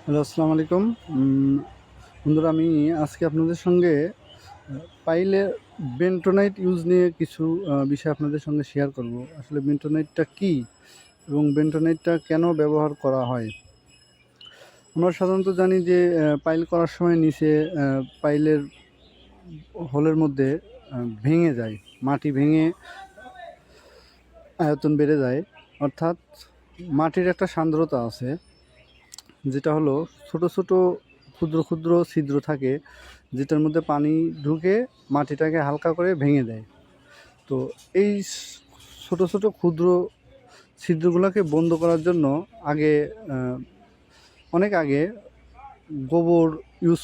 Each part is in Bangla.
হ্যালো, আসসালামু আলাইকুম। বন্ধুরা, আমি আজকে আপনাদের সঙ্গে পাইলে বেন্টোনাইট ইউজ নিয়ে কিছু বিষয় আপনাদের সঙ্গে শেয়ার করব। আসলে বেন্টোনাইটটা কী এবং বেন্টোনাইটটা কেন ব্যবহার করা হয়। আমরা সাধারণত জানি যে পাইল করার সময় নিচে পাইলের হোলের মধ্যে ভেঙে যায়, মাটি ভেঙে আয়তন বেড়ে যায়। অর্থাৎ মাটির একটা সান্দ্রতা আছে, যেটা হলো ছোট ছোট ক্ষুদ্র ক্ষুদ্র ছিদ্র থাকে, যেটার মধ্যে পানি ঢুকে মাটিটাকে হালকা করে ভেঙে দেয়। তো এই ছোট ছোট ক্ষুদ্র ছিদ্রগুলোকে বন্ধ করার জন্য অনেক আগে গোবর ইউজ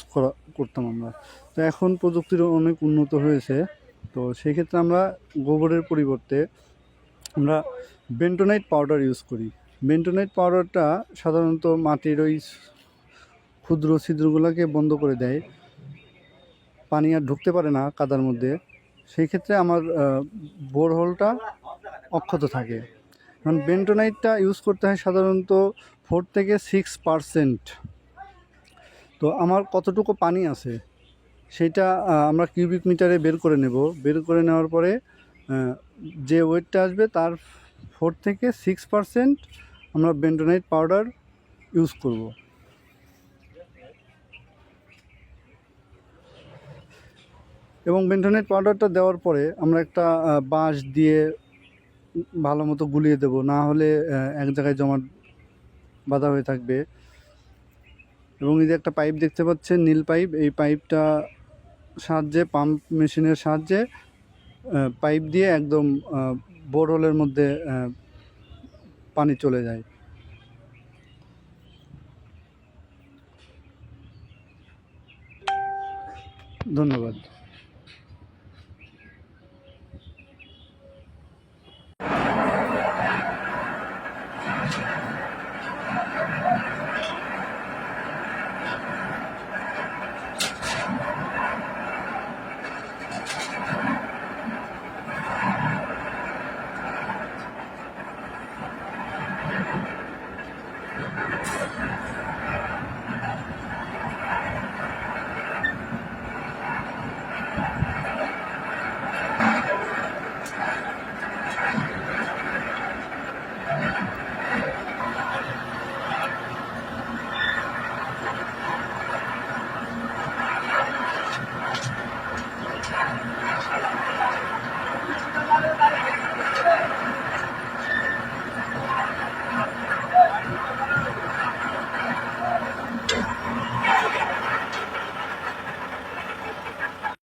করতাম আমরা। তো এখন প্রযুক্তির অনেক উন্নত হয়েছে। তো সেই ক্ষেত্রে আমরা গোবরের পরিবর্তে আমরা বেন্টোনাইট পাউডার ইউজ করি। বেন্টোনাইট পাউডারটা সাধারণত মাটির ওই ক্ষুদ্র ছিদ্রগুলোকে বন্ধ করে দেয়, পানি আর ঢুকতে পারে না কাদার মধ্যে। সেই ক্ষেত্রে আমার বোরহোলটা অক্ষত থাকে। কারণ বেন্টোনাইটটা ইউজ করতে হয় সাধারণত 4 থেকে 6%। তো আমার কতটুকু পানি আছে সেইটা আমরা কিউবিক মিটারে বের করে নেব। বের করে নেওয়ার পরে যে ওয়েটটা আসবে তার 4 থেকে 6% আমরা বেন্টোনাইট পাউডার ইউজ করব। এবং বেন্টোনাইট পাউডারটা দেওয়ার পরে আমরা একটা বাঁশ দিয়ে ভালো মতো গুলিয়ে দেব, না হলে এক জায়গায় জমাট বাঁধা হয়ে থাকবে। এবং এই যে একটা পাইপ দেখতে পাচ্ছেন, নীল পাইপ, এই পাইপটা সাহায্যে, পাম্প মেশিনের সাহায্যে পাইপ দিয়ে একদম বোরহোলের মধ্যে পানি চলে যায়। ধন্যবাদ।